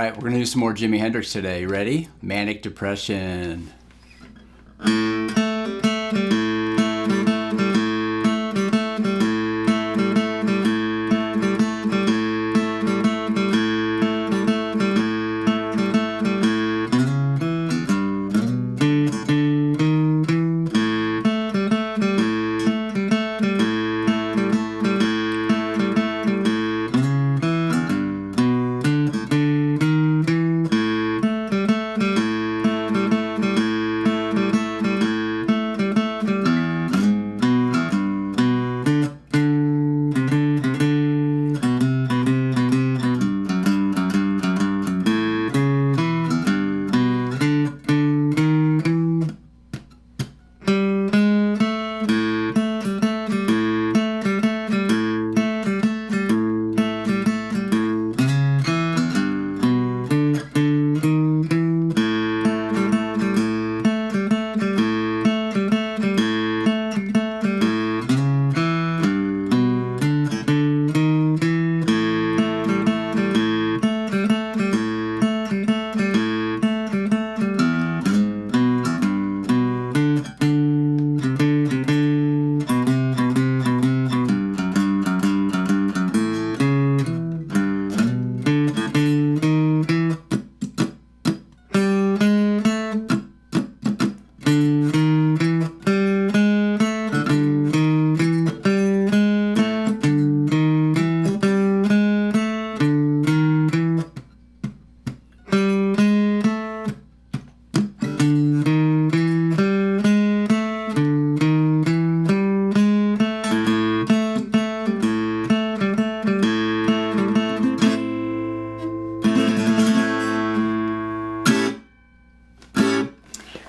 right, we're gonna do some more Jimi Hendrix today. You ready? Manic Depression.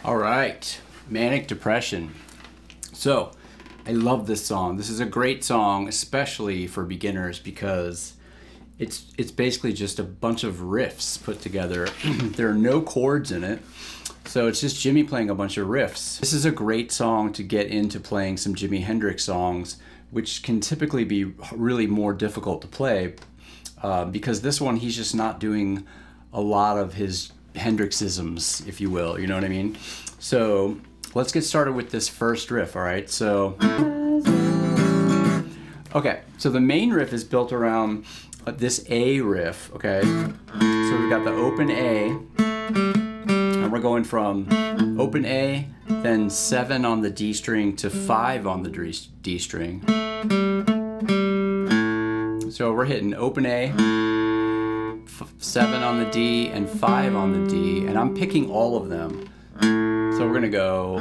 All right, Manic Depression. So, I love this song. This is a great song, especially for beginners, because it's basically just a bunch of riffs put together. There are no chords in it, so it's just Jimi playing a bunch of riffs. This is a great song to get into playing some Jimi Hendrix songs, which can typically be really more difficult to play, because this one he's just not doing a lot of his Hendrixisms, if you will, you know what I mean? So let's get started with this first riff, all right? So, okay, so the main riff is built around this A riff, okay? So we've got the open A, and we're going from open A, then 7 on the D string to 5 on the D string. So we're hitting open A, 7 on the D, and 5 on the D, and I'm picking all of them. So we're gonna go.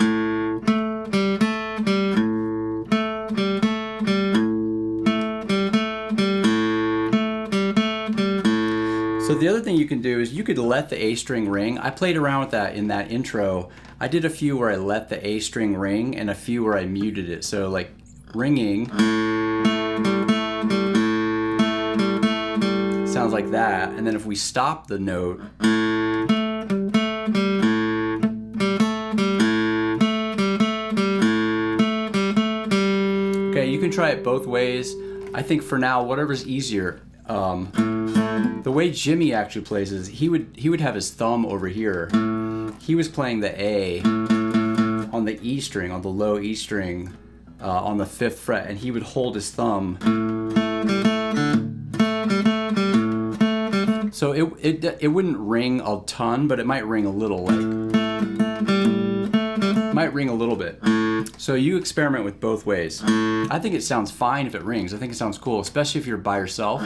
So the other thing you can do is you could let the A string ring. I played around with that in that intro. I did a few where I let the A string ring and a few where I muted it. So like ringing sounds like that, and then if we stop the note, okay, you can try it both ways. I think for now, whatever's easier. The way Jimi actually plays is he would have his thumb over here. He was playing the A on the E string, on the low E string, on the 5th fret, and he would hold his thumb. So it wouldn't ring a ton, but it might ring a little, might ring a little bit. So you experiment with both ways. I think it sounds fine if it rings. I think it sounds cool, especially if you're by yourself.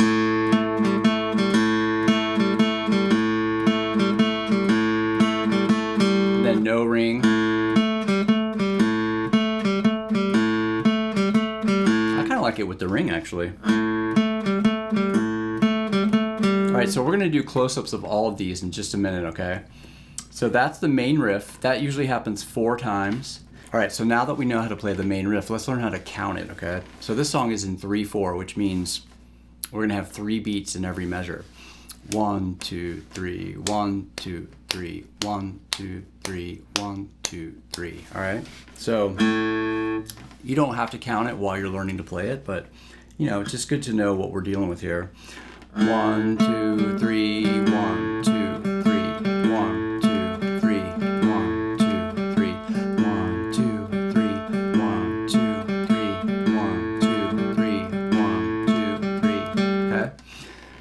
Then no ring. I kind of like it with the ring, actually. Alright, so we're going to do close-ups of all of these in just a minute, okay? So that's the main riff. That usually happens 4 times. Alright, so now that we know how to play the main riff, let's learn how to count it, okay? So this song is in 3/4, which means we're going to have 3 beats in every measure. 1, 2, 3, 1, 2, 3, 1, 2, 3, 1, 2, 3. Alright? So you don't have to count it while you're learning to play it, but you know, it's just good to know what we're dealing with here. 1, 2, 3, 1, 2.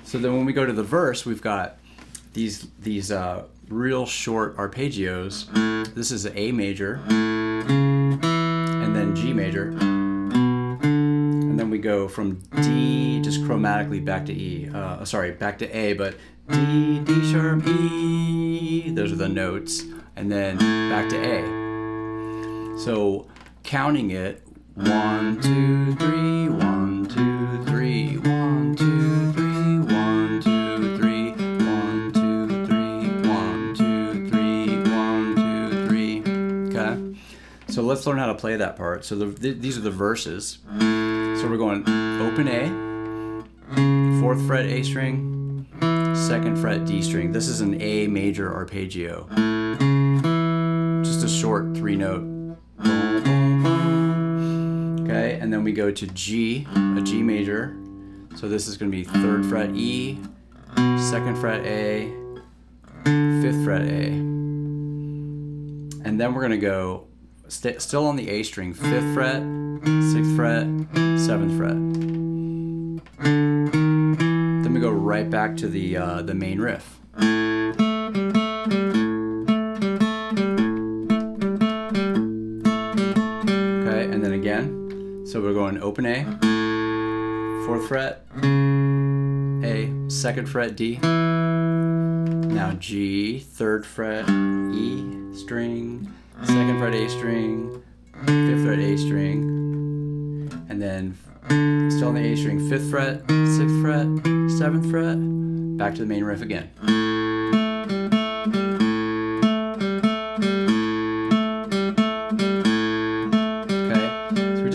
So then when we go to the verse, we've got these real short arpeggios. This is A major, and then G major, and then we go from D just chromatically back to E. Back to A, but D, D sharp, E. Those are the notes, and then back to A. So counting it, 1, 2, 3, 1, 2, 3, 1, 2, 3, 1, 2, 3, 1, 2, 3, 1, 2, 3, 1, 2, 3. Okay. So let's learn how to play that part. So these are the verses. So we're going open A, 4th fret A string, 2nd fret D string. This is an A major arpeggio. Just a short 3-note. Okay, and then we go to G, a G major. So this is going to be 3rd fret E, 2nd fret A, 5th fret A. And then we're going to go still on the A string, 5th fret, 6th fret, 7th fret. Then we go right back to the main riff. Okay, and then again. So we're going open A, 4th fret, A, 2nd fret D. Now G, 3rd fret E string, 2nd fret A string, 5th fret A string, and then still on the A string, 5th fret, 6th fret, 7th fret, back to the main riff again.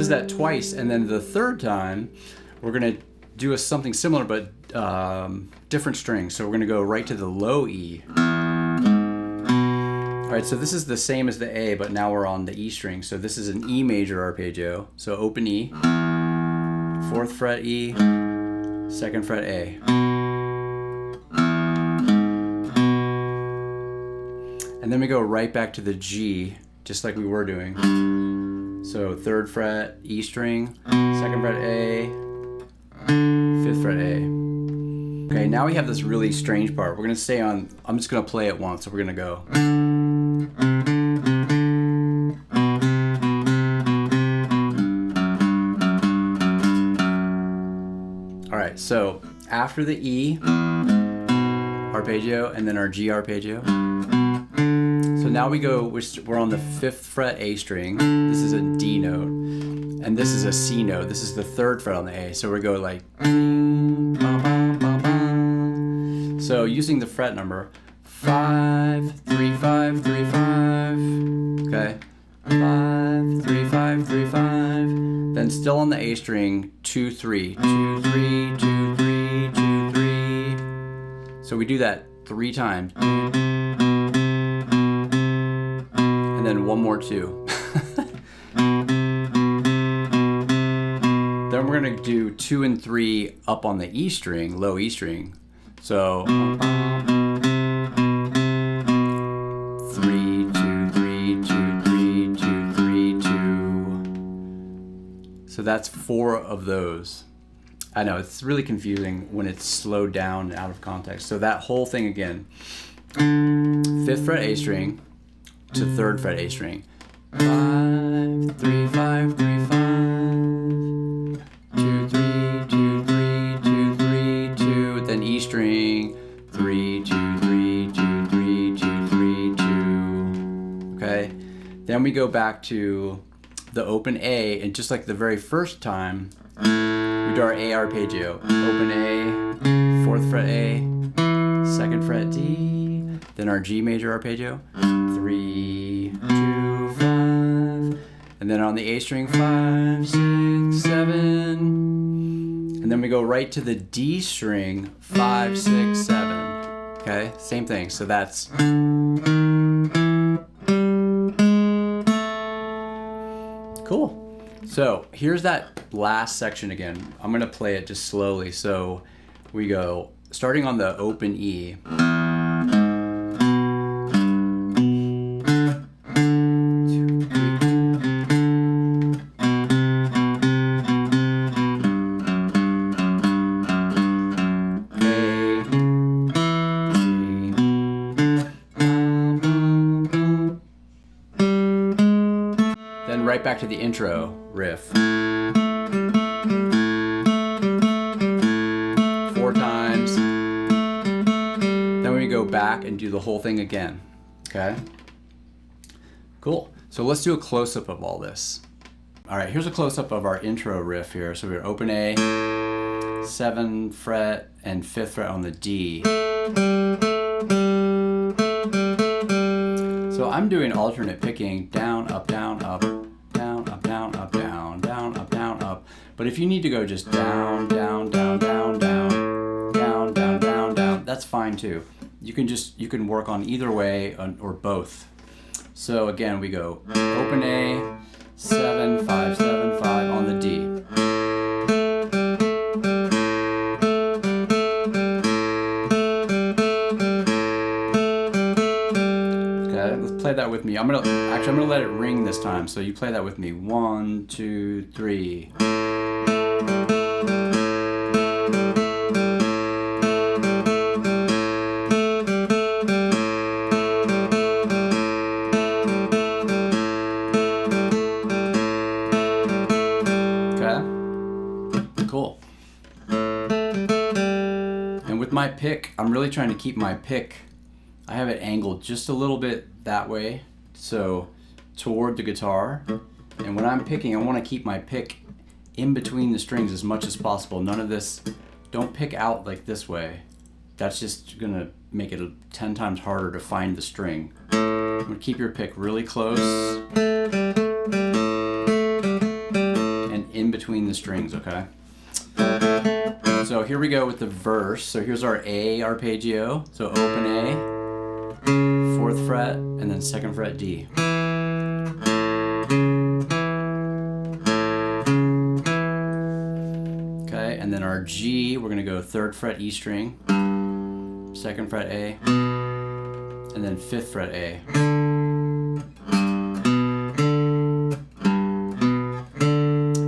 That twice, and then the third time we're going to do something similar but different strings. So we're going to go right to the low E. Alright, so this is the same as the A, but now we're on the E string. So this is an E major arpeggio. So open E, 4th fret E, 2nd fret A. And then we go right back to the G, just like we were doing. So 3rd fret E string, 2nd fret A, 5th fret A. Okay, now we have this really strange part. We're gonna stay on, I'm just gonna play it once, so we're gonna go. Alright, so after the E arpeggio and then our G arpeggio. So now we go, we're on the 5th fret A string. This is a D note, and this is a C note. This is the 3rd fret on the A. So we go like, so using the fret number, 5, 3, 5, 3, 5, okay, 5, 3, 5, 3, 5, then still on the A string, 2, 3, 2, 3, 2, 3, 2, 3. So we do that 3 times. And then one more 2. Then we're going to do 2 and 3 up on the E string, low E string. So 3, 2, 3, 2, 3, 2, 3, 2. So that's 4 of those. I know, it's really confusing when it's slowed down and out of context. So that whole thing again. 5th fret A string to 3rd fret A string. 5, 3, 5, 3, 5. 2, 3, 2, 3, 2, 3, 2. Then E string. 3, 2, 3, 2, 3, 2, 3, 2. Okay. Then we go back to the open A, and just like the very first time, we do our A arpeggio. Open A, 4th fret A, 2nd fret D, then our G major arpeggio. 3, 2, 5, and then on the A string, 5, 6, 7, and then we go right to the D string, 5, 6, 7. Okay, same thing. So that's cool. So here's that last section again. I'm gonna play it just slowly. So we go starting on the open E. A, back to the intro riff. 4 times. Then we go back and do the whole thing again. Okay? Cool. So let's do a close-up of all this. All right, here's a close-up of our intro riff here. So we're open A, 7th fret and 5th fret on the D. So I'm doing alternate picking, down, up, down, up, down, up, down, up, down, down, up, down, up. But if you need to go just down, down, down, down, down, down, down, down, down, that's fine too. You can work on either way or both. So again, we go open A, 7, 5, 7, 5 on the D. Okay, let's play that with me. I'm gonna let it ring this time. So you play that with me. 1, 2, 3. Cool. And with my pick, I'm really trying to keep my pick, I have it angled just a little bit that way, so toward the guitar. And when I'm picking, I want to keep my pick in between the strings as much as possible. None of this, don't pick out like this way. That's just gonna make it 10 times harder to find the string. I'm gonna keep your pick really close and in between the strings, okay? So here we go with the verse. So here's our A arpeggio. So open A, 4th fret, and then 2nd fret D. Okay, and then our G, we're gonna go 3rd fret E string, 2nd fret A, and then 5th fret A.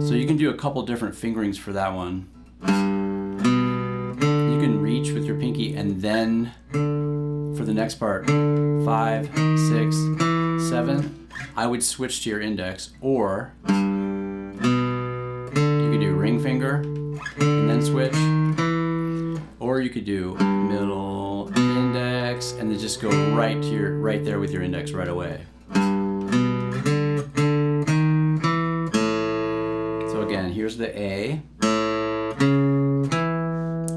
So you can do a couple different fingerings for that one. You can reach with your pinky and then for the next part, 5, 6, 7, I would switch to your index, or you could do ring finger and then switch, or you could do middle, index, and then just go right there with your index right away. So again, here's the A,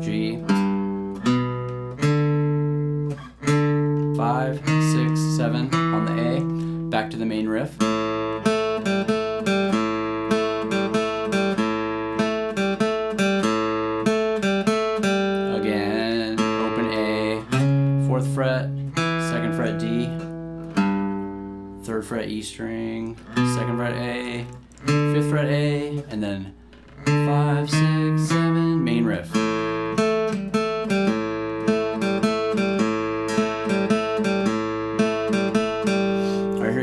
G, 5, 6, 7 on the A, back to the main riff. Again, open A, 4th fret, 2nd fret D, 3rd fret E string, 2nd fret A, 5th fret A, and then 5, 6, 7, main riff.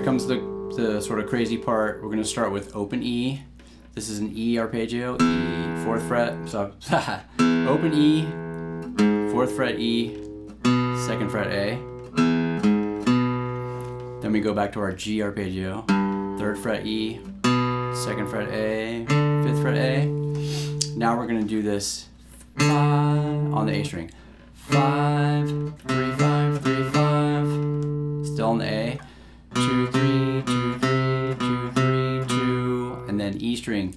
Comes the sort of crazy part. We're going to start with open E. This is an E arpeggio, E, 4th fret. So open E, 4th fret E, 2nd fret A. Then we go back to our G arpeggio, 3rd fret E, 2nd fret A, 5th fret A. Now we're going to do this 5 on the A string. 5, 3, 5, 3, 5. Still on the A. 2, 3, 2, 3, 2, 3, 2, and then E string,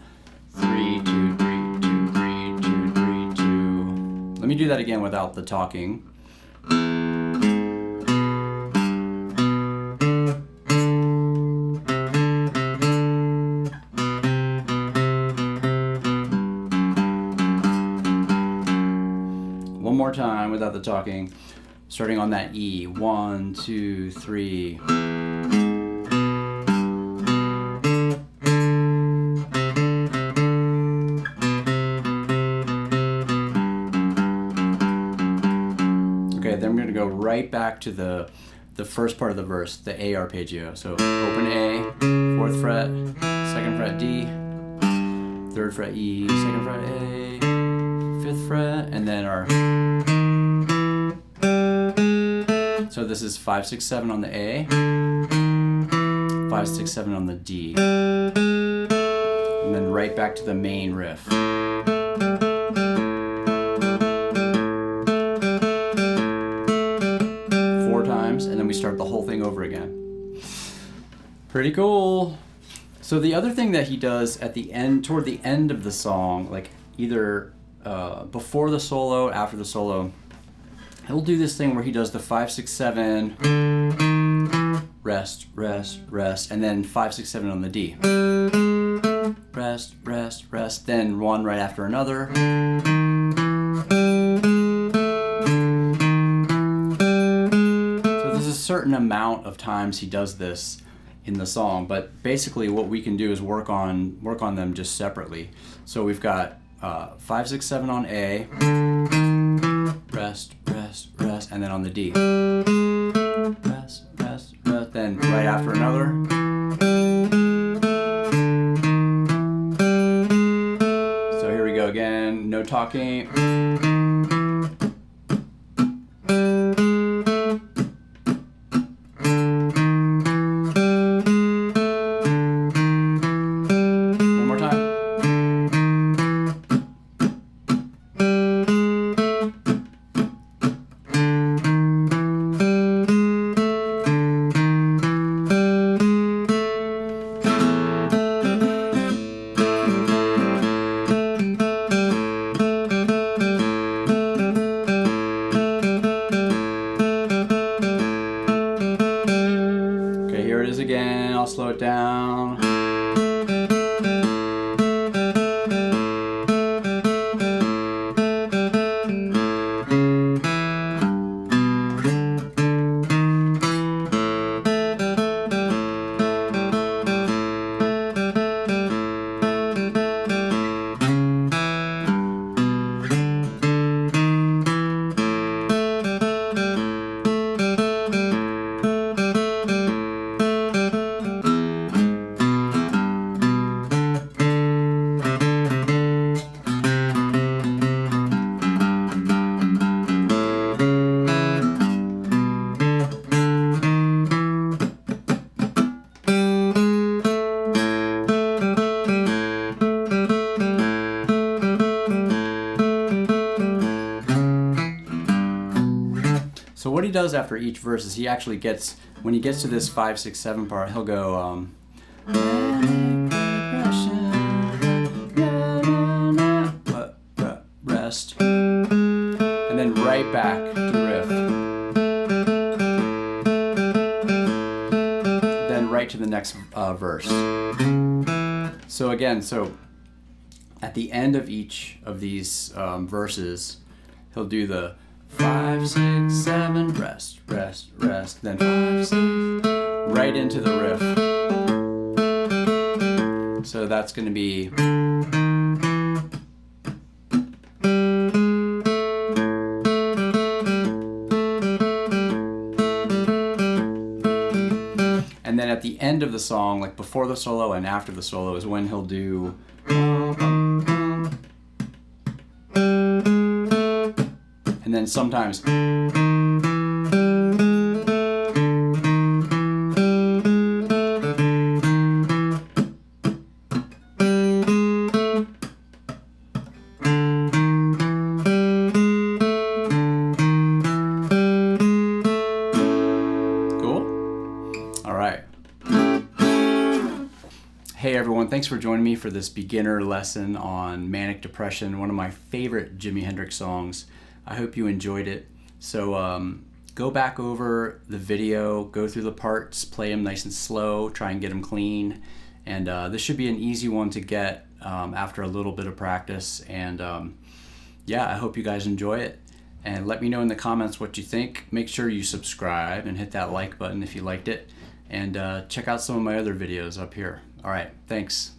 3, 2, 3, 2, 3, 2, 3, 2. Let me do that again without the talking. One more time without the talking, starting on that E. 1, 2, 3. Then we're going to go right back to the first part of the verse, the A arpeggio. So open A, 4th fret, 2nd fret D, 3rd fret E, 2nd fret A, 5th fret, and then our... So this is 5, 6, 7 on the A, 5, 6, 7 on the D. and then right back to the main riff. 4 times, and then we start the whole thing over again. Pretty cool. So the other thing that he does at the end, toward the end of the song, like either before the solo, after the solo, he'll do this thing where he does the 5, 6, 7, rest, rest, rest, and then 5, 6, 7 on the D. Rest, rest, rest, then one right after another. So there's a certain amount of times he does this in the song, but basically what we can do is work on them just separately. So we've got 5, 6, 7 on A, rest, rest, rest, and then on the D. Rest, rest, rest, then right after another. So here we go again, no talking. Again, I'll slow it down. So what he does after each verse is he actually gets, when he gets to this 5, 6, 7 part, he'll go Manic Depression, rest, and then right back to the riff, then right to the next verse. So again, at the end of each of these verses, he'll do the 5, 6, 7, rest, rest, rest, then 5, 6, right into the riff. So that's going to be and then at the end of the song, like before the solo and after the solo, is when he'll do and then sometimes cool. All right. Hey everyone, thanks for joining me for this beginner lesson on Manic Depression, one of my favorite Jimi Hendrix songs. I hope you enjoyed it. So go back over the video, go through the parts, play them nice and slow, try and get them clean. And this should be an easy one to get after a little bit of practice. And yeah, I hope you guys enjoy it. And let me know in the comments what you think. Make sure you subscribe and hit that like button if you liked it. And check out some of my other videos up here. All right, thanks.